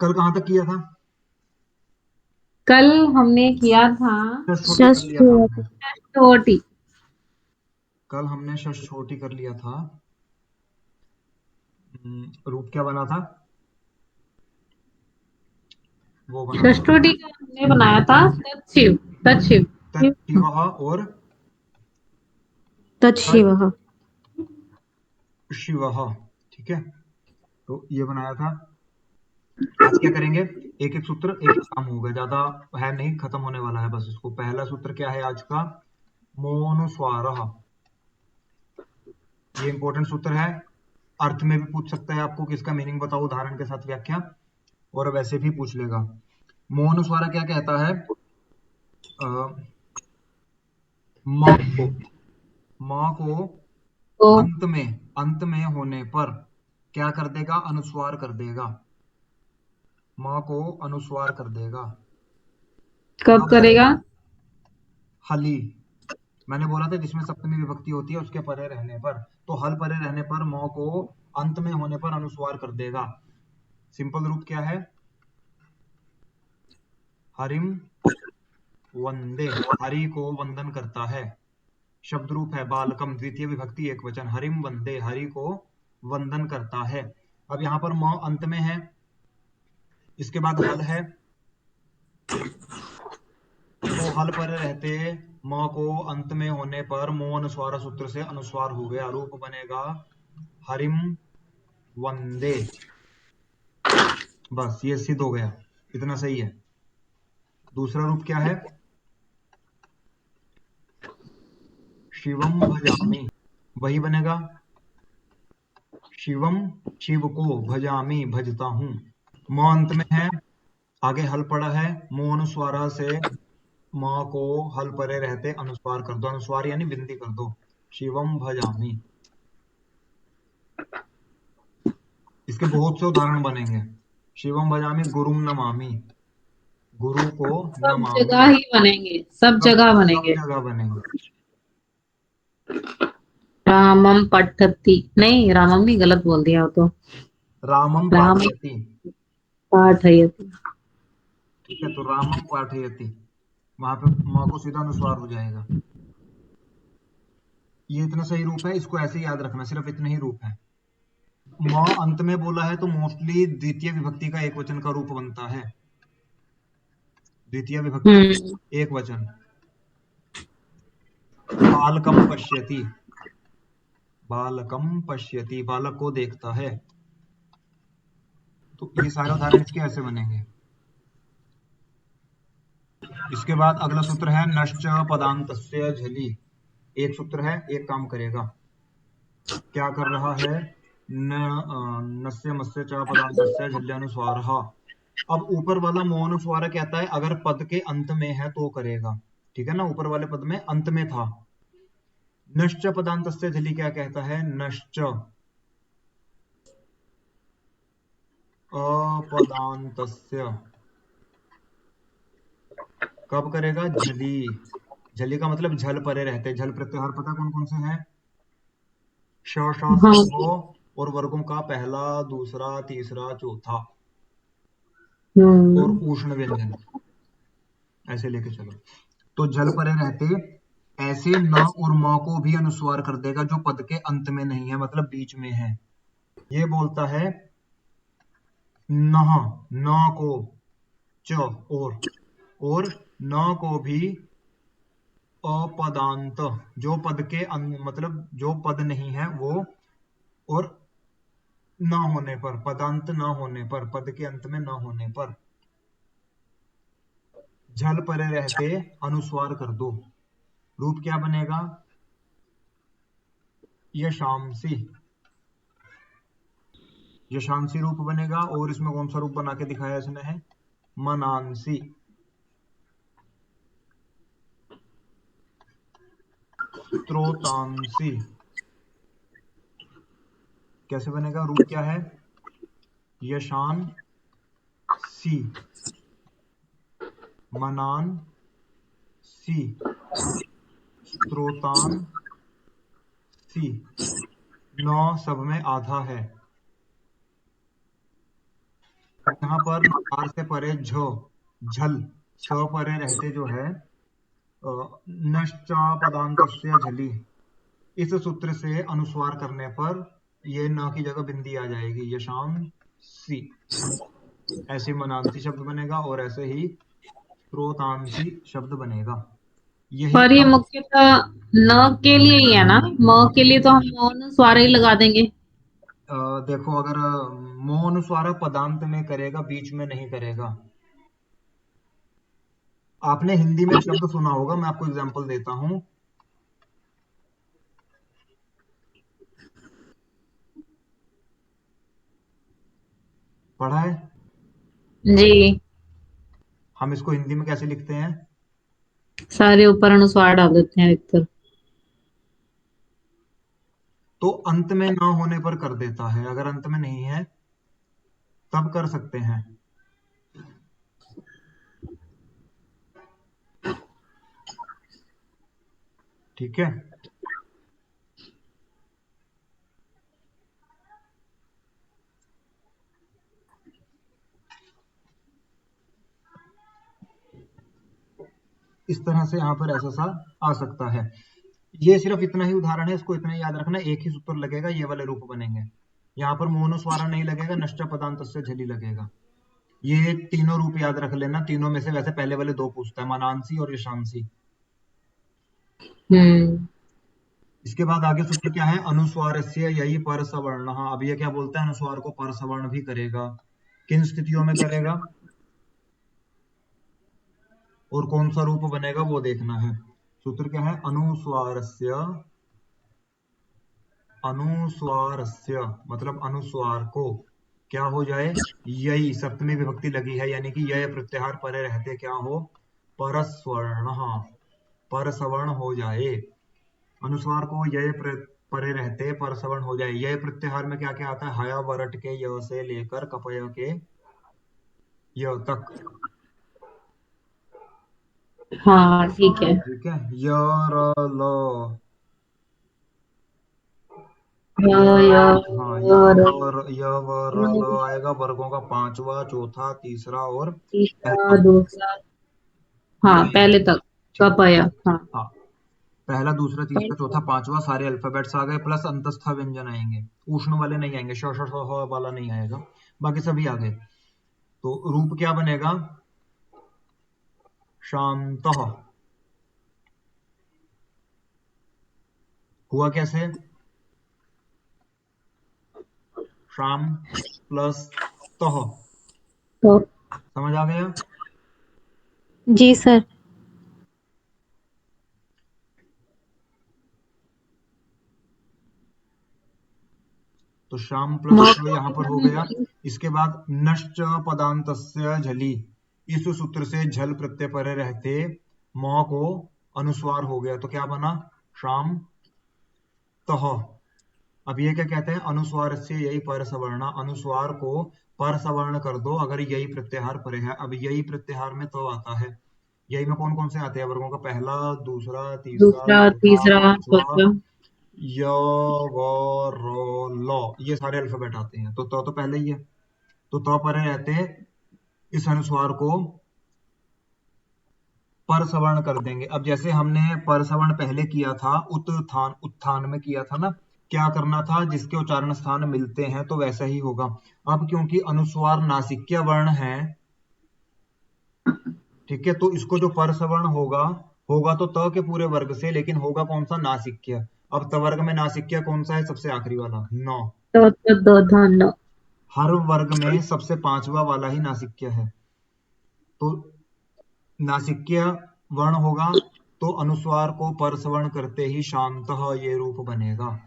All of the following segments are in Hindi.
कल कहाँ तक किया था? कल हमने किया था षष्ठोटी कर लिया था हमने। षष्ठी। षष्ठी। कल हमने षष्ठोटी कर लिया था। रूप क्या बना था? वो बना था षष्ठी का हमने बनाया था तत्शिव। तत्शिव। तत्शिवः और तत्शिव। तत्शिवः। ठीक है, तो ये बनाया था। आज क्या करेंगे? एक एक सूत्र, एक एक काम होगा, ज्यादा है नहीं, खत्म होने वाला है बस इसको। पहला सूत्र क्या है आज का? मोनुस्वारः। ये इंपॉर्टेंट सूत्र है। अर्थ में भी पूछ सकता है आपको कि इसका मीनिंग बताओ, उदाहरण के साथ व्याख्या, और वैसे भी पूछ लेगा। मोनुस्वार क्या कहता है? अ, माँ को, माँ को तो अंत में होने पर क्या कर देगा? अनुस्वार कर देगा। माँ को अनुस्वार कर देगा। कब कब करेगा? करेगा? हली, मैंने बोला था जिसमें सप्तमी विभक्ति होती है उसके परे रहने पर। तो हल परे रहने पर मौ को अंत में होने पर अनुस्वार कर देगा। सिंपल रूप क्या है? हरिम वंदे, हरि को वंदन करता है। शब्द रूप है बालकम, द्वितीय विभक्ति एक वचन, हरिम वंदे, हरि को वंदन करता है। अब यहाँ पर मौ अंत में है, इसके बाद हल है, तो हल पर रहते म को अंत में होने पर मो अनुस्वार सूत्र से अनुस्वार हो गया, रूप बनेगा हरिम वंदे। बस ये सिद्ध हो गया, इतना सही है। दूसरा रूप क्या है? शिवम भजामी, वही बनेगा शिवम, शिव को, भजामी भजता हूं। म अंत में है, आगे हल पड़ा है, मो अनुस्वारा से म को हल परे रहते अनुस्वार कर दो, अनुस्वार यानी बिंदी कर दो, शिवम भजामी। इसके बहुत से उदाहरण बनेंगे। शिवम भजामी गुरुम नमामि, गुरु को सब नमामि। जगह ही बनेंगे, सब सब जगह सब बनेंगे। जगह बनेंगे। रामम पठती नहीं, रामम नहीं, गलत बोल दिया वो तो। रामम राम पाठयति। पाठयति। ठीक है, तो रामम पाठयति, वहां पे माँ को सीधा अनुस्वार हो जाएगा। ये इतना सही रूप है, इसको ऐसे ही याद रखना, सिर्फ इतने ही रूप है। माँ अंत में बोला है तो मोस्टली द्वितीय विभक्ति का एक वचन का रूप बनता है। द्वितीय विभक्ति हम्म। एक वचन। बालकम पश्यति, बालकम पश्यति, बालक को देखता है। तो ये सारे उदाहरण इसके ऐसे बनेंगे। इसके बाद अगला सूत्र है नश्च पदांतस्य झलि। एक सूत्र है, एक काम करेगा। क्या कर रहा है? नस्य मस्य च पदांतस्य झल्यानुस्वारः। अब ऊपर वाला मौनुस्वार कहता है अगर पद के अंत में है तो करेगा। ठीक है ना, ऊपर वाले पद में अंत में था। नश्च पदांतस्य झलि क्या कहता है? नश्च अपदांतस्य, कब करेगा? झली। झली का मतलब झल परे रहते, झल प्रत्याहार पता कौन कौन से हैं? श श स हाँ। व, और वर्गों का पहला, दूसरा, तीसरा, चौथा, और हम्म। उष्ण व्यंजन, ऐसे लेके चलो। तो जल परे रहते ऐसे न और म को भी अनुस्वार कर देगा जो पद के अंत में नहीं है, मतलब बीच में है। ये बोलता है नह, न को, च, और न को भी अपदांत, जो पद के मतलब जो पद नहीं है वो, और न होने पर, पदांत न होने पर, पद के अंत में न होने पर झल परे रहते अनुस्वार कर दो। रूप क्या बनेगा? यशांसी, यशांसी रूप बनेगा। और इसमें कौन सा रूप बना के दिखाया इसने है? मनांसी। स्त्रोतांसी, कैसे बनेगा? रूप क्या है? यशान सी, मनान सी, स्त्रोतान सी। नौ सब में आधा है। यहाँ पर कार से परे झल स परे रहते जो है नश्चा पदांतस्य झलि, इस सूत्र से अनुस्वार करने पर ये न की जगह बिंदी आ जाएगी, यशाम सी, ऐसे मनांसी शब्द बनेगा और ऐसे ही स्रोतांसी शब्द बनेगा। यही पर ये कब मुख्यतः न के लिए ही है ना, म के लिए तो हम मौन स्वर ही लगा देंगे। देखो, अगर मौन स्वर पदांत में करेगा, बीच में नहीं करेगा। आपने हिंदी में एक शब्द सुना होगा, मैं आपको एग्जांपल देता हूं। पढ़ा है? जी, हम इसको हिंदी में कैसे लिखते हैं? सारे ऊपर अनुस्वार डाल देते हैं अधिकतर। तो अंत में ना होने पर कर देता है, अगर अंत में नहीं है तब कर सकते हैं। ठीक है। इस तरह से यहाँ पर ऐसा सा आ सकता है। ये सिर्फ इतना ही उदाहरण है, इसको इतना ही याद रखना, एक ही सूत्र लगेगा, ये वाले रूप बनेंगे। यहाँ पर मोनुस्वारा नहीं लगेगा, नष्ट पदांत से झली लगेगा। ये तीनों रूप याद रख लेना, तीनों में से वैसे पहले वाले दो पूछता है, मानांसी और यशांसी। हम्म। इसके बाद आगे सूत्र क्या है? अनुस्वारस्य यही पर सवर्ण। अब ये क्या बोलता है? अनुस्वार को पर सवर्ण भी करेगा। किन स्थितियों में करेगा और कौन सा रूप बनेगा वो देखना है। सूत्र क्या है? अनुस्वारस्य, अनुस्वारस्य मतलब अनुस्वार को क्या हो जाए? यही सप्तमी विभक्ति लगी है, यानी कि यह प्रत्याहार परे रहते क्या हो? परस्वर्ण, पर सवर्ण हो जाए। अनुस्वार को यह परे रहते पर सवर्ण हो जाए। यह प्रत्याहार में क्या क्या आता है? हया वरट के य से लेकर कपय के य तक। हाँ ठीक है। ठीक है। य र ल, य य, य हाँ, र, य व र ल आएगा, वर्गों का पांचवा, चौथा, तीसरा और तीसरा, पहला। दूसरा। हाँ ये पहले तक का ठीक है। पाया। हाँ। हाँ, पहला, दूसरा, तीसरा, पर- चौथा, पांचवा, सारे अल्फाबेट्स आ गए, प्लस अंतस्थ व्यंजन आएंगे। उष्ण वाले नहीं आएंगे, श श श ह वाला नहीं आएगा, बाकी सभी आ गए। तो रूप क्या बनेगा? शांत। हुआ कैसे? शाम प्लस तह। तो समझ आ गया? जी सर। तो शाम प्लस म त यहाँ पर हो गया। इसके बाद नश्च पदांतस्य झली, इस सूत्र से झल प्रत्यय परे रहते म को अनुस्वार हो गया, तो क्या बना? शाम तह। अब ये क्या कहते हैं? अनुस्वार से यही पर सवर्ण, अनुस्वार को पर सवर्ण कर दो अगर यही प्रत्याहार परे है। अब यही प्रत्याहार में तो आता है, यही में कौन कौन से आते हैं? वर्गों का पहला, दूसरा, तीसरा, दूसरा, चौथा, तीसरा, पांचवा, चौथा। य, व, र, ल, ये सारे अल्फाबेट आते हैं। तो पहले ही है, तो परे रहते हैं, इस अनुस्वार को पर सवर्ण कर देंगे। अब जैसे हमने पर सवर्ण पहले किया था, उत्थान उत्थान में किया था ना, क्या करना था? जिसके उच्चारण स्थान मिलते हैं तो वैसा ही होगा। अब क्योंकि अनुस्वार नासिक्य वर्ण है, ठीक है, तो इसको जो पर सवर्ण होगा, होगा तो त के पूरे वर्ग से, लेकिन होगा कौन सा? नासिक्य। अब तवर्ग में नासिक्य कौन सा है? सबसे आखिरी वाला, नौ। तो दो धन। हर वर्ग में सबसे पांचवा वाला ही नासिक्य है। तो नासिक्य वर्ण होगा, तो अनुस्वार को पर सवर्ण करते ही शांतः ये रूप बनेगा।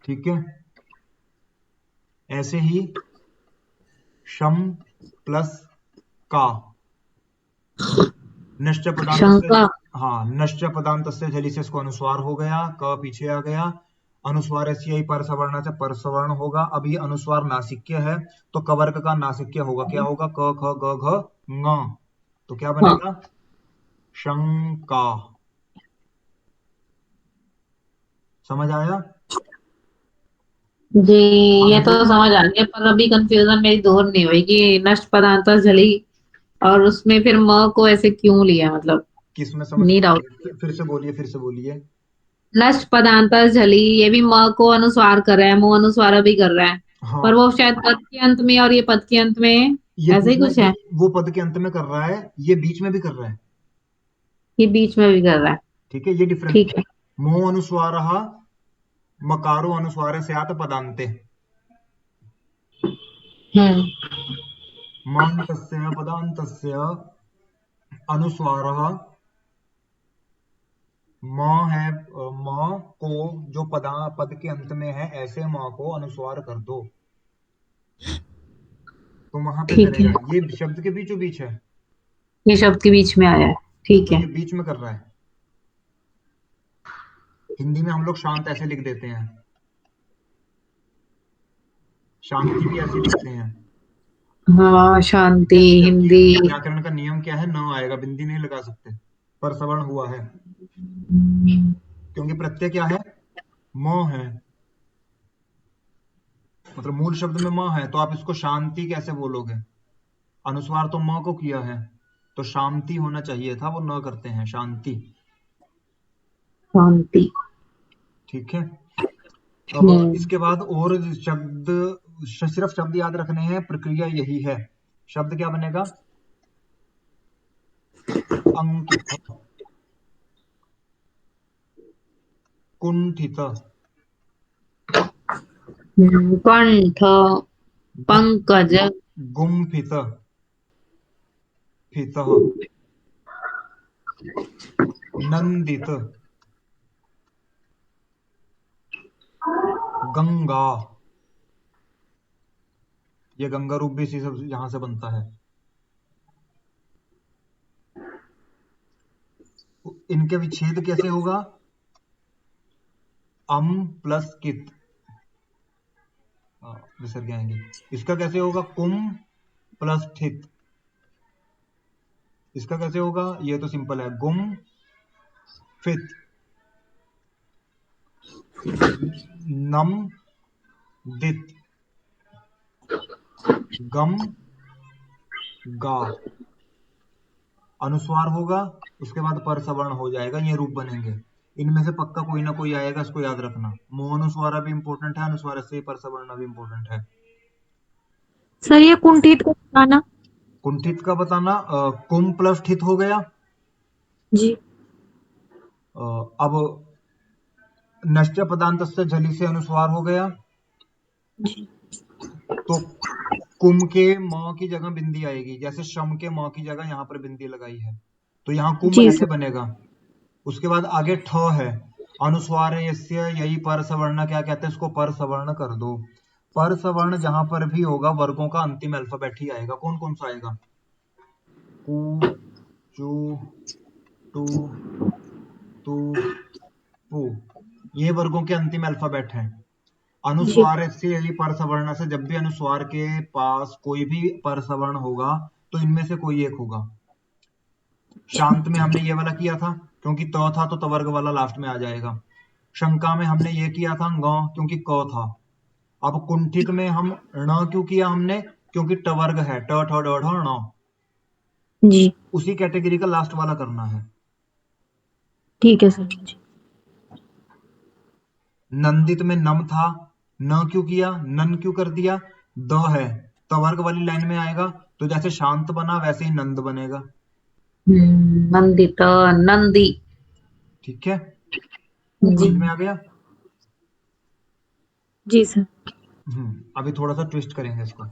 ठीक है। ऐसे ही शम प्लस का, नश्च पदांत से, शंका। हाँ, नश्च पदांत से झली से इसको अनुस्वार हो गया, क पीछे आ गया। अनुस्वार ऐसी ही पर सवर्ण से पर सवर्ण होगा। अब ये अनुस्वार नासिक्य है, तो कवर्ग का नासिक्य होगा, क्या होगा? क ख ग घ ङ। तो क्या हाँ। बनेगा? शंका। समझ आया? जी, ये तो अग्गुम, समझ आ गया, पर अभी कंफ्यूजन मेरी दूर नहीं हुई कि नष्ट पदार्थ जली और उसमें फिर म को ऐसे क्यों लिया, मतलब किस में समझ नी नहीं डाउट। आई? फिर से बोलिए, फिर से बोलिए। नष्ट पदार्थ जली, ये भी म को अनुस्वार कर रहा है, मुंह अनुस्वार भी कर रहा है, हाँ, पर वो शायद पद के अंत में और ये पद के अंत में ये ऐसा बीच ही में, कुछ है। वो पद के अंत में कर रहा है, ये बीच में भी कर रहा है। ये बीच में भी कर रहा है। ठीक है, ये डिफरेंस ठीक है। है। मो अनुस्वार मकारो अनुस्वार स्यात् पदान्ते। हम्म। मान्तस्य पदान्तस्य अनुस्वारः म है। म को जो पद के अंत में है, ऐसे म को अनुस्वार कर दो, तो वहां पे ठीक है, चलेगा। ये शब्द के बीचों बीच है, ये शब्द के बीच में आया है। ठीक तो है। ये बीच में कर रहा है। हिंदी में हम लोग शांत ऐसे लिख देते हैं, शांति भी ऐसे लिखते हैं। हाँ, ठीक शांति है, जबकि हिंदी। व्याकरण का नियम क्या है, न आएगा, बिंदी नहीं लगा सकते। पर सवर्ण हुआ है, क्योंकि प्रत्यय क्या है, म है। मतलब मूल शब्द में म है, तो आप इसको शांति कैसे बोलोगे? अनुस्वार तो म को किया है, तो शांति होना चाहिए था, वो न करते हैं, शांति। शांति। ठीक है। अब हम्म। इसके बाद और शब्द, सिर्फ शब्द याद रखने हैं, प्रक्रिया यही है। शब्द क्या बनेगा? अंकित, कुंठित, कंठ। पंकज। गुम्फित, फित, नंदित, गंगा। ये गंगा रूप भी इसी सब यहां से बनता है। इनके विच्छेद कैसे होगा? अम प्लस कित, विसर्ग आएंगे। इसका कैसे होगा? कुम प्लस ठित। इसका कैसे होगा? ये तो सिंपल है, गुम फित, नम दित, गम गा। अनुस्वार होगा, उसके बाद पर सवर्ण हो जाएगा, ये रूप बनेंगे। इनमें से पक्का कोई ना कोई आएगा, इसको याद रखना। मोह अनुस्वारा भी इंपॉर्टेंट है, अनुस्वार से पर सवर्ण भी इंपॉर्टेंट है। सर ये कुंठित को बताना। कुंठित का बताना, कुम प्लस ठित हो गया। जी। अब नश्च पदांत से झली से अनुस्वार हो गया, जी। तो कुम के म की जगह बिंदी आएगी, जैसे शम के म की जगह यहाँ पर बिंदी लगाई है, तो यहाँ कुम जी ऐसे सर। बनेगा। उसके बाद आगे ठ है, अनुस्वार यस्य, यही पर सवर्ण, क्या कहते हैं इसको, पर सवर्ण कर दो। पर सवर्ण जहां पर भी होगा, वर्गों का अंतिम अल्फाबेट ही आएगा। कौन कौन सा आएगा? कु, चू, टू, तू, पू। ये वर्गों के अंतिम अल्फाबेट हैं। जी। अनुस्वार से यही पर सवर्ण से, जब भी अनुस्वार के पास कोई भी पर सवर्ण होगा, तो इनमें से कोई एक होगा। शांत में हमने ये वाला किया था, क्योंकि त था, तो तवर्ग वाला लास्ट में आ जाएगा। शंका में हमने ये किया था, ग, क्योंकि क था। अब कुंठित में हम ण क्यों किया हमने? क्योंकि टवर्ग है, ट ठ ड ढ ण। जी। उसी कैटेगरी का लास्ट वाला करना है। ठीक है सर। जी। नंदित में नम था, न क्यों किया, नन क्यों कर दिया? द है, तवर्ग वाली लाइन में आएगा, तो जैसे शांत बना वैसे ही नंद बनेगा। नंदित। नंदी। ठीक है, जी। समझ में आ गया? जी सर। अभी थोड़ा सा ट्विस्ट करेंगे इसको।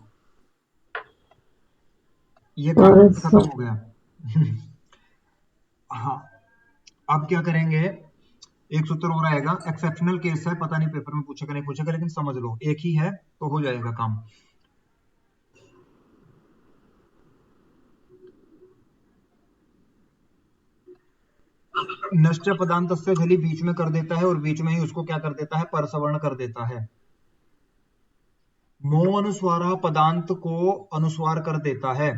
ये काम और खत्म हो गया। हाँ, अब क्या करेंगे? एक सूत्र और आएगा, एक्सेप्शनल केस है, पता नहीं पेपर में पूछेगा नहीं पूछेगा, लेकिन समझ लो एक ही है, तो हो जाएगा काम। नश्च पदांत से झली बीच में कर देता है, और बीच में ही उसको क्या कर देता है, परसवर्ण कर देता है। मो अनुस्वारा पदांत को अनुस्वार कर देता है,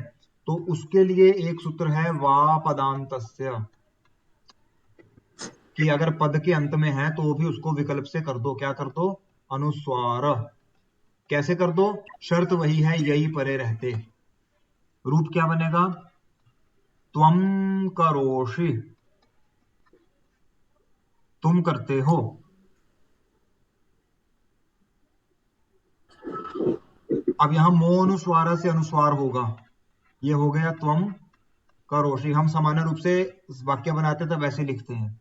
तो उसके लिए एक सूत्र है, वा पदांतस्य, कि अगर पद के अंत में है तो भी उसको विकल्प से कर दो। क्या कर दो? अनुस्वार। कैसे कर दो? शर्त वही है, यही परे रहते। रूप क्या बनेगा? त्वम करोषि, तुम करते हो। अब यहां मो अनुस्वार से अनुस्वार होगा, ये हो गया त्वम करोषि। हम सामान्य रूप से वाक्य बनाते तब ऐसे लिखते हैं,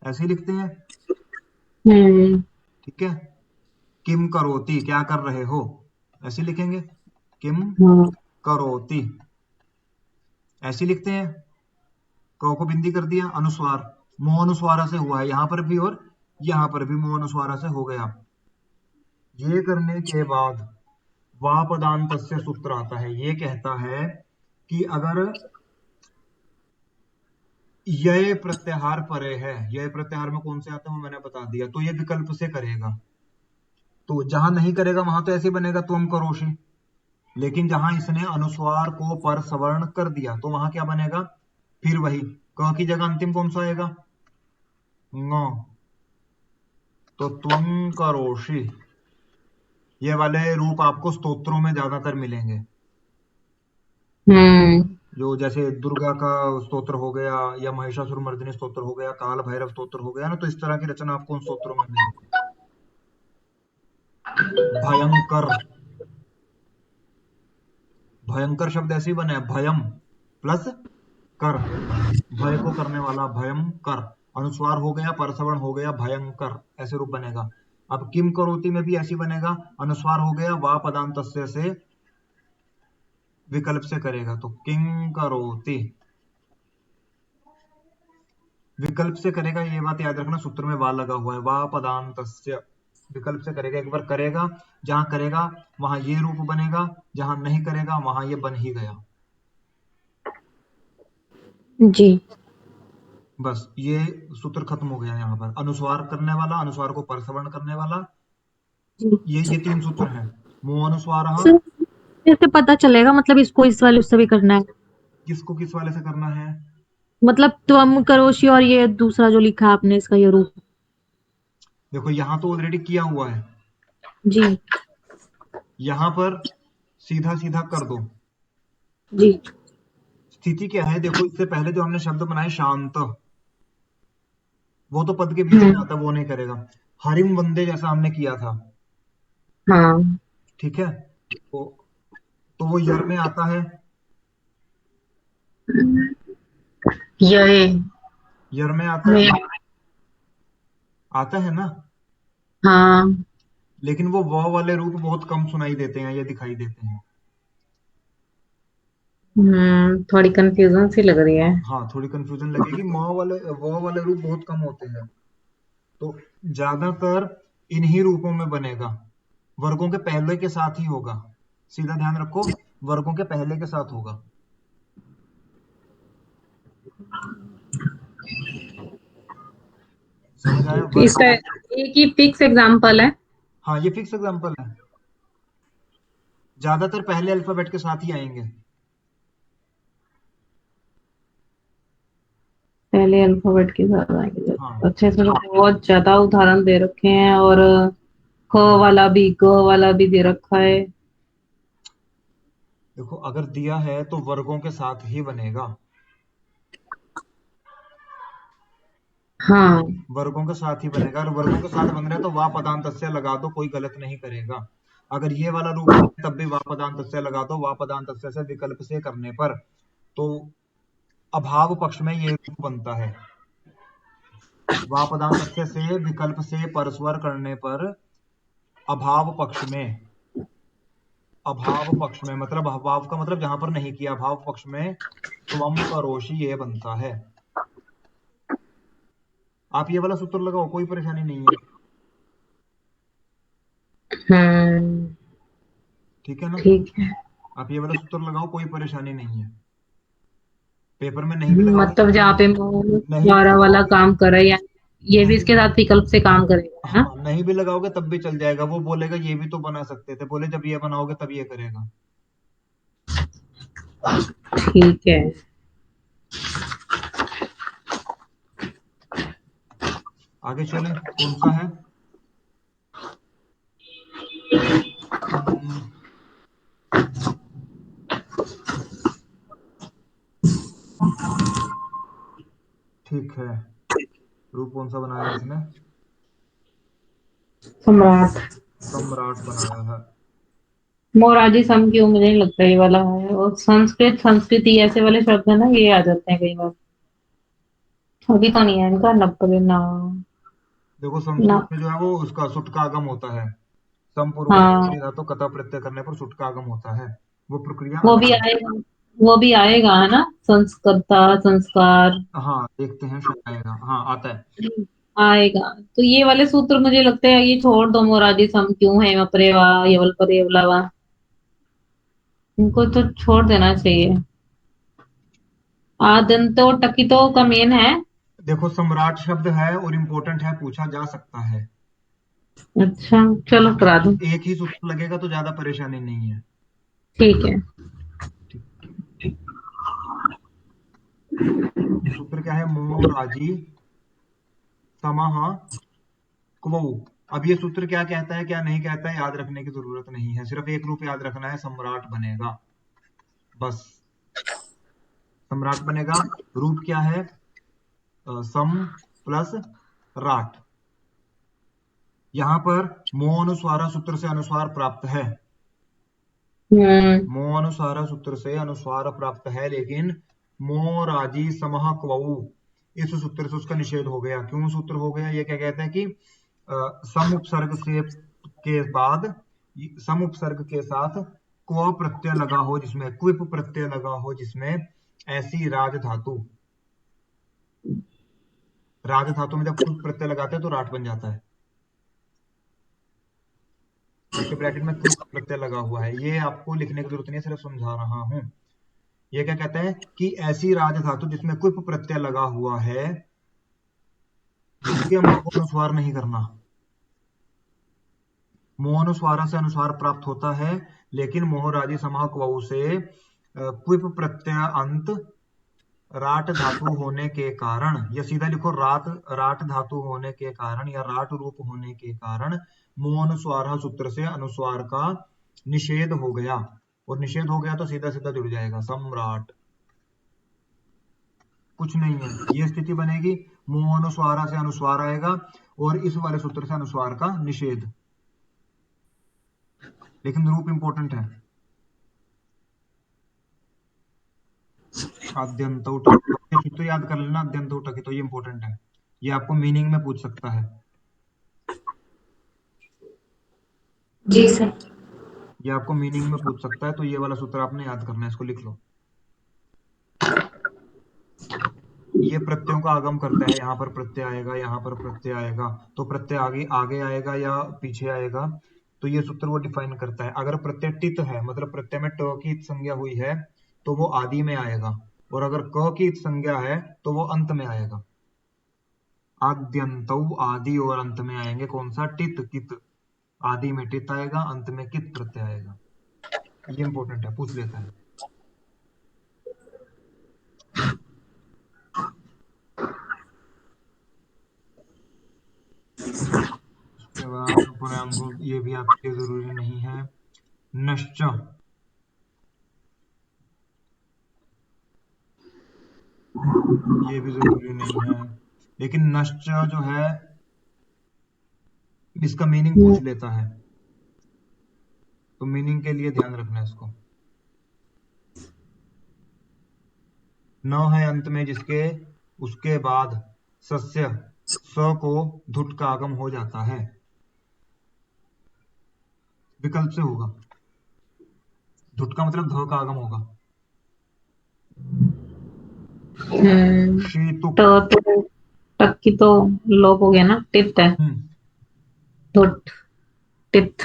ऐसे लिखते हैं, ठीक है। किम करोति, क्या कर रहे हो, ऐसे लिखेंगे, किम हाँ करोति, ऐसे लिखते हैं। क को बिंदी कर दिया, अनुस्वार, मो अनुस्वारा से हुआ है यहां पर भी, और यहां पर भी मो अनुस्वारा से हो गया। ये करने के बाद वा पदांतस्य सूत्र आता है। ये कहता है कि अगर यय प्रत्याहार परे है, यय प्रत्याहार में कौन से आते हैं वो मैंने बता दिया, तो ये विकल्प से करेगा। तो जहां नहीं करेगा वहां तो ऐसे बनेगा तुम करोषि, लेकिन जहां इसने अनुस्वार को पर सवर्ण कर दिया तो वहां क्या बनेगा? फिर वही क की जगह अंतिम कौन सा आएगा? ङ। तो त्वं करोषि, ये वाले रूप आपको स्तोत्रों में ज्यादातर मिलेंगे। जो जैसे दुर्गा का स्तोत्र हो गया, या महिषासुर मर्दिनी स्तोत्र हो गया, काल भैरव स्तोत्र हो गया ना, तो इस तरह की रचना आपको उन स्तोत्रों में मिलेगी। भयंकर, भयंकर शब्द ऐसे ही बने, भयम प्लस कर, भय को करने वाला, भयम कर, अनुस्वार हो गया, परसवर्ण हो गया, भयंकर, ऐसे रूप बनेगा। अब किम करोति में भी ऐसी बनेगा, अनुस्वार हो गया, वा पदांतस्य से विकल्प से करेगा, तो किं करोति, विकल्प से करेगा। ये बात याद रखना, सूत्र में वा लगा हुआ है, वा पदांतस्य, विकल्प से करेगा। एक बार करेगा, जहां करेगा वहां ये रूप बनेगा, जहां नहीं करेगा वहां ये बन ही गया। जी बस ये सूत्र खत्म हो गया। यहाँ पर अनुस्वार करने वाला, अनुस्वार को परसवर्ण करने वाला, जी ये तीन सूत्र हैं। मो अनुस्वार, सर कैसे पता चलेगा, मतलब इसको इस वाले उससे भी करना है? किसको किस वाले से करना है? मतलब त्वम करोषि और ये दूसरा जो लिखा आपने इसका ये रूप। देखो यहाँ तो ऑलरेडी किया हुआ है, जी यहाँ पर सीधा सीधा कर दो। जी स्थिति क्या है देखो, इससे पहले जो हमने शब्द बनाए शांत, वो तो पद के बीच में हम्म आता, वो नहीं करेगा। हरिम वंदे जैसा हमने किया था, हाँ ठीक है, तो वो यर में आता है, ये यर में आता है, आता है ना। हाँ लेकिन वो व वाले रूप बहुत कम सुनाई देते हैं या दिखाई देते हैं। थोड़ी कंफ्यूजन सी लग रही है। हाँ थोड़ी कंफ्यूजन लगेगी, व वाले रूप बहुत कम होते हैं, तो ज्यादातर इन्हीं रूपों में बनेगा, वर्गों के पहले के साथ ही होगा। सीधा ध्यान रखो, वर्गों के पहले के साथ होगा। समझ आया? वर्ग, इसका एक ही फिक्स एग्जांपल है। हाँ ये फिक्स एग्जांपल है, ज्यादातर पहले अल्फाबेट के साथ ही आएंगे। पहले अल्फाबेट के साथ आएंगे। हाँ अच्छे से तो बहुत ज्यादा उदाहरण दे रखे हैं, और क वाला भी ग वाला भी दे रखा है। देखो अगर दिया है तो वर्गों के साथ ही बनेगा, हाँ वर्गों के साथ ही बनेगा। अगर वर्गों के साथ बन रहा है तो वा पदांतस्य लगा दो, कोई गलत नहीं करेगा। अगर ये वाला रूप है तब भी वा पदांतस्य लगा दो, वा पदांतस्य से विकल्प से करने पर तो अभाव पक्ष में ये रूप बनता है। वा पदांतस्य से विकल्प से परस्वर करने पर अभाव पक्ष में, अभाव पक्ष में मतलब अभाव का मतलब जहां पर नहीं किया, अभाव पक्ष में त्वम करोषि ये बनता है। आप ये वाला सूत्र लगाओ, कोई परेशानी नहीं है, हम्म ठीक है ना। ठीक है। आप ये वाला सूत्र लगाओ, कोई परेशानी नहीं है। पेपर में नहीं भी लगाओगे, मतलब जहाँ पे नहीं भी मुहावरा वाला लगाओगे, काम कर रहा है, या ये भी नहीं, इसके साथ विकल्प से काम करेगा, है ना? हाँ नहीं भी लगाओगे तब भी चल जाएगा। वो बोलेगा ये भी तो बना सकते थे, बोले जब ये बनाओगे तब ये करेगा। ठीक है। आगे चले, कौन सा है? हम्म, ठीक है। रूप कौन सा बनाया है इसने? सम्राट। सम्राट बनाया है। मोराजी सम क्यों, मुझे नहीं लगता ये वाला है। और संस्कृत संस्कृति ऐसे वाले शब्द है ना, ये आ जाते हैं कई बार। अभी तो नहीं है इनका, 90 ना। देखो ना। संस्कृत में जो है वो उसका सुट का आगम होता है। समपूर्वक हाँ, धातु कथा प्रत्यय करने पर सुट का आगम होता है। वो प्रक्रिया वो भी अलग है। आएगा। वो भी आएगा है ना, संस्कृता संस्कार। हाँ देखते हैं, शायद आएगा। हाँ आता है। आएगा। तो ये वाले सूत्र मुझे लगता है ये छोड़ दो, मोराजी सम क्यों है, मपरेवा, यवल परेवलावा, इनको तो छोड़ देना चाहिए। आदंतो टकितो का मेन है। देखो सम्राट शब्द है और इम्पोर्टेंट है, पूछा जा सकता है। अच्छा, चलो करा दो। एक ही सूत्र लगेगा तो ज्यादा परेशानी नहीं है। ठीक है। ठीक। सूत्र क्या है? मोराजी समः क्वौ। अब ये सूत्र क्या कहता है क्या नहीं कहता है याद रखने की जरूरत नहीं है, सिर्फ एक रूप याद रखना है, सम्राट बनेगा बस। सम्राट बनेगा। रूप क्या है? सम प्लस राट। यहां पर मो अनुस्वारा सूत्र से अनुस्वार प्राप्त है। हम्म। मो अनुस्वारा सूत्र से अनुस्वार प्राप्त है, लेकिन मोराजी समः क्वौ इस सूत्र से उसका निषेध हो गया। क्यों सूत्र हो गया? ये क्या कहते हैं कि सम उपसर्ग से के बाद, सम उपसर्ग के साथ क्व प्रत्यय लगा हो, जिसमें क्विप प्रत्यय लगा हो, जिसमें ऐसी राज धातु, राज धातु में जब क्विप प्रत्यय लगाते हैं तो राट बन जाता है। इसके ब्रैकेट में क्विप प्रत्यय लगा हुआ है, ये आपको लिखने की जरूरत नहीं है, सिर्फ समझा रहा हूं। ये क्या कहते हैं कि ऐसी राज धातु जिसमें क्विप प्रत्यय लगा हुआ है, उसके म को अनुस्वार नहीं करना। मोहनुस्वारा से अनुस्वार प्राप्त होता है, लेकिन मोहराजी समाह क्वौ से क्विप प्रत्यय अंत राट धातु होने के कारण, या सीधा लिखो रात, राट धातु होने के कारण या राट रूप होने के कारण मोहनुस्वार सूत्र से अनुस्वार का निषेध हो गया। और निषेध हो गया तो सीधा सीधा जुड़ जाएगा सम्राट। कुछ नहीं है, ये स्थिति बनेगी। मुंह अनुस्वारा से अनुस्वार आएगा और इस वाले सूत्र से अनुस्वार का निषेध। लेकिन रूप इंपॉर्टेंट है। आद्यंत उठक, ये सूत्र याद कर लेना, आद्यंत उठक, तो ये इंपॉर्टेंट है। ये आपको मीनिंग में पूछ सकता है। जी सर। ये आपको मीनिंग में पूछ सकता है, तो ये वाला सूत्र आपने याद करना है, इसको लिख लो। ये प्रत्ययों का आगम करता है, यहाँ पर प्रत्यय आएगा, यहाँ पर प्रत्यय आएगा, तो प्रत्यय आगे आगे आएगा या पीछे आएगा, तो ये सूत्र वो डिफाइन करता है। अगर प्रत्यय टित है, मतलब प्रत्यय में ट की संज्ञा हुई है, तो वो आदि में आएगा, और अगर क की संज्ञा है तो वो अंत में आएगा। आद्यंतौ, आदि और अंत में आएंगे कौन सा? टित कित। आदि में टित आएगा, अंत में कित प्रत्यय आएगा। ये इंपॉर्टेंट है, पूछ लेता है। उसके बाद पुनः ये भी आपके लिए जरूरी नहीं है। नश्च, ये भी जरूरी नहीं है, लेकिन नश्च जो है इसका मीनिंग पूछ लेता है, तो मीनिंग के लिए ध्यान रखना है इसको। न है अंत में जिसके, उसके बाद सस्य स को धुट का आगम हो जाता है। विकल्प से होगा। धुट का मतलब ध का आगम होगा। शीतुक। तो टक की तो लोप हो गया ना, टित है। हम्म। तो टित।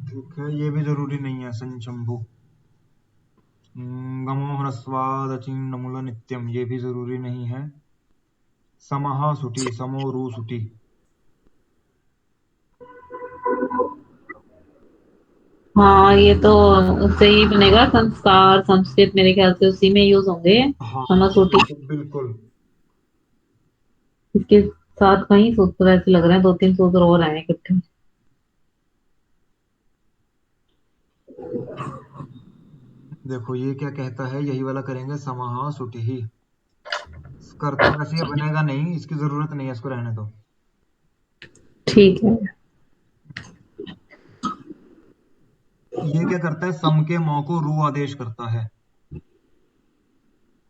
ठीक है, ये भी जरूरी नहीं है। संशंभु। गमो ह्रस्वाद अचिन्नमुल नित्यम, ये भी जरूरी नहीं है। समः सुटी, समो रु सुटी। हाँ, ये तो उससे ही बनेगा। संस्कार संस्कृत मेरे ख्याल से उसी में यूज होंगे। हाँ समसूटी। बिल्कुल बिल्कुल। इसके साथ कई सूत्र ऐसे लग रहे हैं, 2-3 सूत्र और आए हैं इकट्ठे। देखो ये क्या कहता है, यही वाला करेंगे, समाह सुटिहि। कर्ता वैसे ये बनेगा नहीं, इसकी जरूरत नहीं है, इसको रहने दो। ठीक है। ये क्या करता है, सम के मौ को रू आदेश करता है,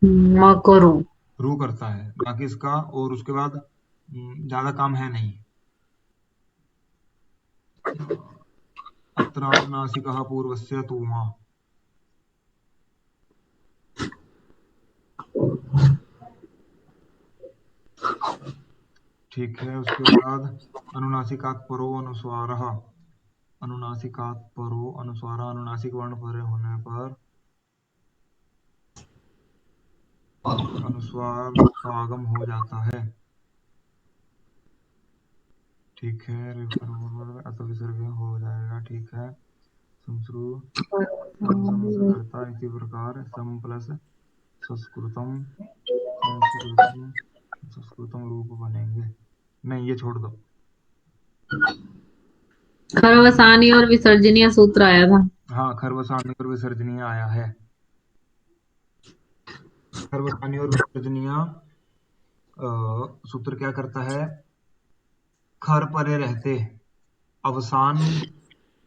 मकरू। रू करता है, बाकी इसका और उसके बाद ज्यादा काम है नहीं। अत्रानुनासिकः पूर्वस्य तूमा। ठीक है, उसके बाद अनुनासिकात् परो अनुस्वारः। अनुनासिकात् परो अनुस्वारः, अनुनासिक वर्ण परे होने पर अनुस्वार का आगम हो जाता है। ठीक है, अतो विसर्ग हो जाएगा। ठीक है, संस्रु करता इसी प्रकार सम प्लस संस्कृतम संस्कृतम संस्कृतम रूप बनेंगे। नहीं, ये छोड़ दो। खरवसानी और विसर्जनीय सूत्र आया था। हाँ, खरवसानी और विसर्जनीय आया है। खरवसानी और विसर्जनीय सूत्र क्या करता है, खर परे रहते अवसान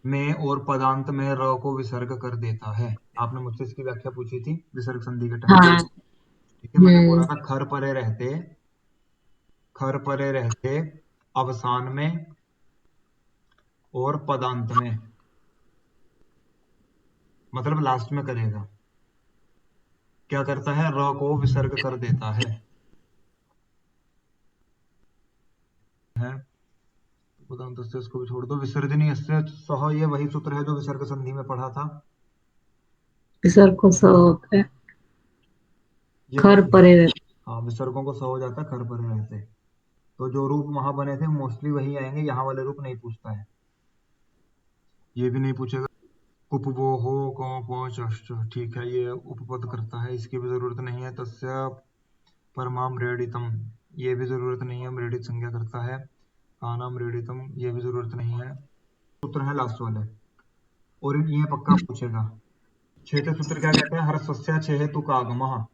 में और पदांत में र को विसर्ग कर देता है। आपने मुझसे इसकी व्याख्या पूछी थी विसर्ग संधि के टाइम। हाँ। ठीक है, मैंने बोला था खर परे रहते अवसान में और पदांत में, मतलब लास्ट में करेगा, क्या करता है, र को विसर्ग कर देता है। पदांत से इसको भी छोड़ दो। विसर्जनीय सह, ये वही सूत्र है जो विसर्ग संधि में पढ़ा था। विसर्ग को स होता है, ये खर वही है। परे रहते। हाँ, विसर्गों को स हो जाता है, खर परे रहते। तो जो रूप वहां बने थे मोस्टली वही आएंगे, यहाँ वाले रूप नहीं पूछता है, ये भी नहीं पूछेगा। उपवो हो को। ठीक है, ये उपपद करता है, इसकी भी जरूरत नहीं है। तस्य परमाम रेडितम, ये भी जरूरत नहीं है, रेडित संज्ञा करता है। कानाम रेडितम, ये भी जरूरत नहीं है। सूत्र है लास्ट वाले, और ये पक्का पूछेगा। छठे सूत्र क्या कहते हैं, हर्षस्य छे तुक आगमः।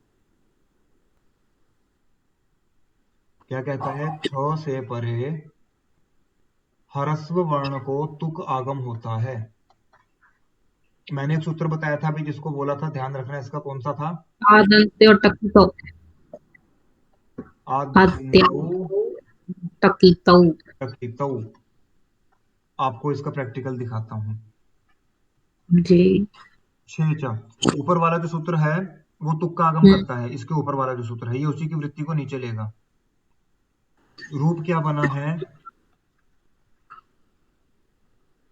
क्या कहता है, छ से परे हरस्व वर्ण को तुक आगम होता है। मैंने एक सूत्र बताया था अभी, जिसको बोला था ध्यान रखना, इसका कौन सा था, आदंत्य और टकितो। आद्य आद्यन्तौ टकितो। टकितौ। आपको इसका प्रैक्टिकल दिखाता हूँ। जी। छेचा, ऊपर वाला जो सूत्र है वो तुक का आगम करता है, इसके ऊपर वाला जो सूत्र है ये उसी की वृत्ति को नीचे लेगा। रूप क्या बना है,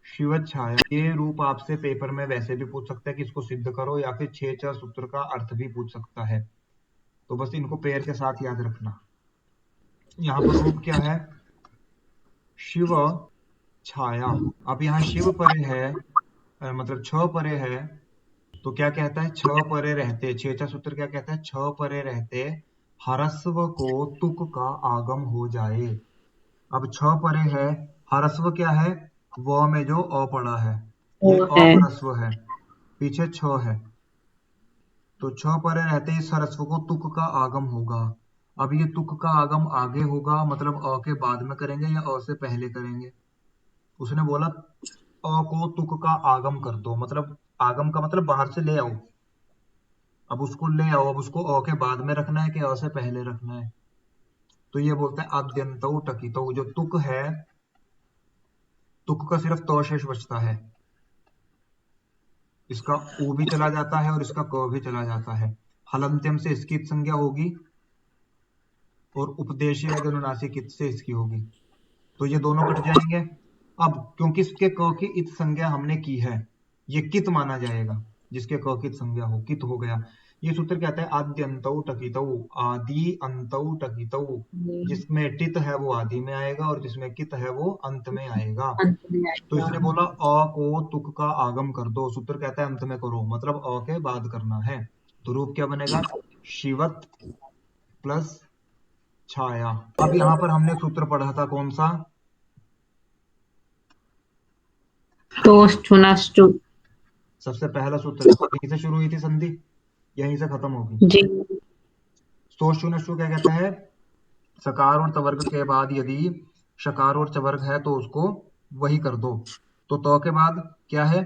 शिव छाया। ये रूप आपसे पेपर में वैसे भी पूछ सकता है कि इसको सिद्ध करो, या फिर छेचा सूत्र का अर्थ भी पूछ सकता है, तो बस इनको पेड़ के साथ याद रखना। यहाँ पर रूप क्या है, शिव छाया। अब यहाँ शिव परे है, मतलब छ परे है, तो क्या कहता है, छ परे रहते, छेचा सूत्र क्या कहता है, छ परे रहते हरस्व को तुक का आगम हो जाए। अब छ परे है, हरस्व क्या है, व में जो अ पड़ा है, ये वो है। अहरस्व है, पीछे छ है, तो छ परे रहते इस हरस्व को तुक का आगम होगा। अब ये तुक का आगम आगे होगा, मतलब अ के बाद में करेंगे या अ से पहले करेंगे। उसने बोला अ को तुक का आगम कर दो, मतलब आगम का मतलब बाहर से ले आओ। अब उसको ले आओ, अब उसको अ के बाद में रखना है कि अ से पहले रखना है, तो ये बोलते हैं आद्यंतौ टकितौ। जो तुक है, तुक का सिर्फ तो शेष बचता है, इसका ऊ भी चला जाता है और इसका क भी चला जाता है। हलंत्यम से इसकी इत संज्ञा होगी और उपदेशीय या अनुनासिक इत से इसकी होगी, तो ये दोनों कट जाएंगे। अब क्योंकि इसके क की इत संज्ञा हमने की है, ये कित माना जाएगा, जिसके क की इत संज्ञा हो, कित हो गया। ये सूत्र कहता है आद्यंतौ टकितौ, आदि अंतौ टकितौ। जिसमें टित है वो आदि में आएगा और जिसमें कित है वो अंत में आएगा। अंत में तो आएगा। इसने बोला अ को तुक का आगम कर दो, सूत्र कहता है अंत में करो, मतलब अ के बाद करना है। तो रूप क्या बनेगा, शिवत प्लस छाया। अब यहाँ पर हमने एक सूत्र पढ़ा था, कौन सा? टोस्टुनाष्टु। सबसे पहला सूत्र यहीं से शुरू हुई थी संधि, यहीं से खत्म होगी। जी। टोस्टुनाष्टु क्या कहता है? सकार और तवर्ग के बाद यदि शकार और चवर्ग है तो उसको वही कर दो। तो के बाद क्या है?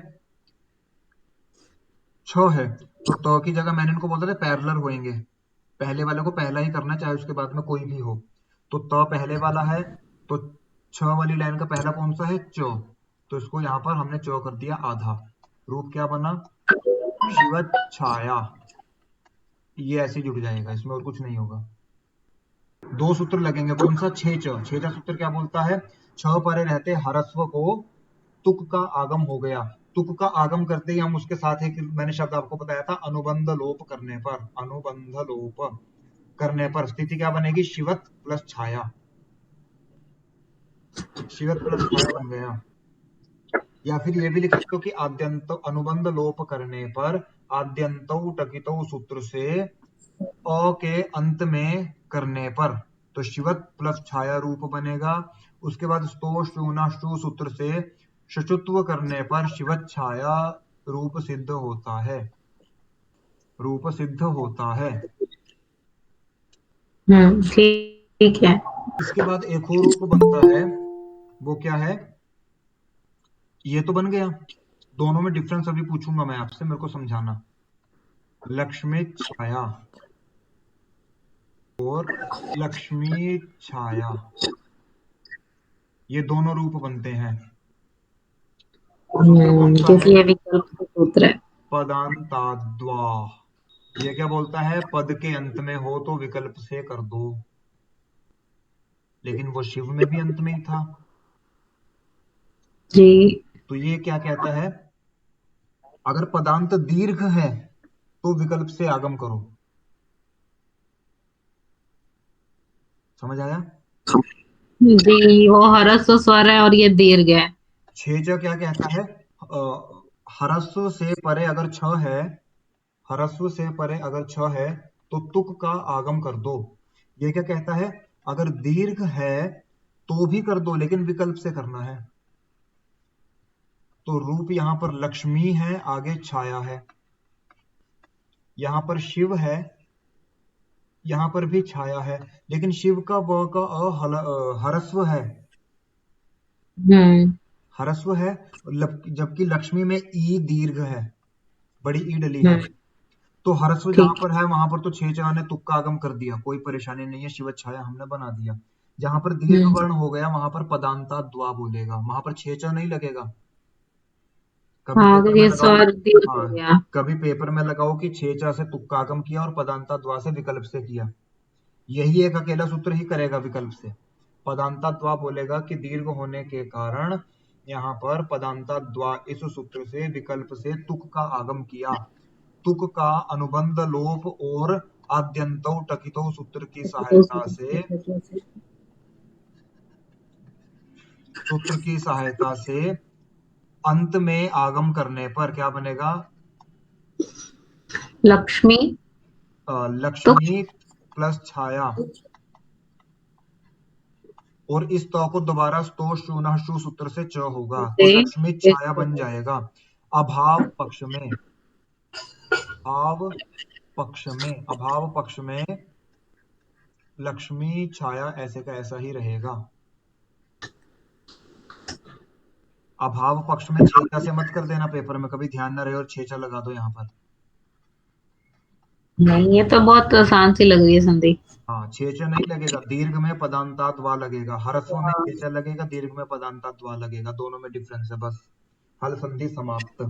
छ है, तो की जगह मैंने इनको बोला था पैरेलल होएंगे, पहले वाले को पहला ही करना चाहे उसके बाद में कोई भी हो। तो पहले वाला है, तो छ वाली लाइन का पहला कौन सा है? च। तो इसको यहाँ पर हमने च कर दिया आधा। रूप क्या बना? शिवत छाया। ये ऐसे जुड़ जाएगा, इसमें और कुछ नहीं होगा। दो सूत्र लगेंगे, कौन सा? छेचा सूत्र क्या बोलता है? छ परे रहते हरस्व को तुक का आगम हो गया। तुक का आगम करते ही हम उसके साथ एक मैंने शब्द आपको बताया था, अनुबंध लोप करने पर, अनुबंध लोप करने पर स्थिति क्या बनेगी? शिवत प्लस छाया। शिवत प्लस छाया बन गया। या फिर ये भी लिख सकते हो कि आद्यंत अनुबंध लोप करने पर आद्यंत टकित सूत्र से अ के अंत में करने पर, तो शिवत प्लस छाया रूप बनेगा। उसके बाद स्तोष्टुनाष्टु सूत्र से शचुत्व करने पर शिवत छाया रूप सिद्ध होता है, रूप सिद्ध होता है। ठीक है। इसके बाद एक और रूप बनता है, वो क्या है? ये तो बन गया। दोनों में डिफरेंस अभी पूछूंगा मैं आपसे, मेरे को समझाना। लक्ष्मी छाया और लक्ष्मी छाया, ये दोनों रूप बनते हैं। सूत्र कौन सा है? क्योंकि ये विकल्प का सूत्र है। पदांताद्वा। ये क्या बोलता है? पद के अंत में हो तो विकल्प से कर दो, लेकिन वो शिव में भी अंत में ही था। जी। तो ये क्या कहता है? अगर पदांत दीर्घ है तो विकल्प से आगम करो। समझ आया? जी, वो ह्रस्व स्वर है और ये दीर्घ है। छेज क्या कहता है? ह्रस्व से परे अगर छ है, ह्रस्व से परे अगर छ है तो तुक का आगम कर दो। ये क्या कहता है? अगर दीर्घ है तो भी कर दो, लेकिन विकल्प से करना है। तो रूप यहां पर लक्ष्मी है, आगे छाया है, यहां पर शिव है, यहां पर भी छाया है, लेकिन शिव का ब का ह्रस्व है, हम्म। ह्रस्व है, जबकि लक्ष्मी में ई दीर्घ है, बड़ी ई डली है। हम्म। तो ह्रस्व जहां ठीक। पर है वहां पर तो छेचा ने तुक्का आगम कर दिया, कोई परेशानी नहीं है, शिव छाया हमने बना दिया। जहां पर दीर्घ हम्म। वर्ण हो गया वहां पर पदांता द्वा बोलेगा, वहां पर छेचा नहीं लगेगा। कभी हाँ, पेपर तो में ये लगाओ, स्वर दीर्घ हो हाँ, गया। कभी पेपर में लगाओ कि छेचा से तुक्का आगम किया और पदांता द्वा से विकल्प से किया, यही एक अकेला सूत्र ही करेगा विकल्प से। पदांता द्वा बोलेगा कि दीर्घ होने के कारण यहाँ पर पदांता द्वा इस सूत्र से विकल्प से तुक का आगम किया। तुक का अनुबंध लोप और आद्यंतो टकितो सूत्र की सहायता से, सूत्र की सहायता से अंत में आगम करने पर क्या बनेगा? लक्ष्मी तो। लक्ष्मी प्लस छाया, और इस तो को दोबारा स्तो शूना शु सूत्र से च होगा, तो से लक्ष्मी छाया बन जाएगा। अभाव पक्ष में, भाव पक्ष में, अभाव पक्ष में लक्ष्मी छाया ऐसे का ऐसा ही रहेगा। अभाव पक्ष में छेचा से मत कर देना, पेपर में कभी ध्यान ना रहे और छेचा लगा दो यहाँ पर। नहीं, ये तो बहुत आसान सी लग रही है संधि। हाँ, छेचा नहीं लगेगा, दीर्घ में पदांतात वा लगेगा, ह्रस्व में हाँ। छेचा लगेगा, दीर्घ में पदांतात वा लगेगा, दोनों में डिफरेंस है बस। हल संधि समाप्त।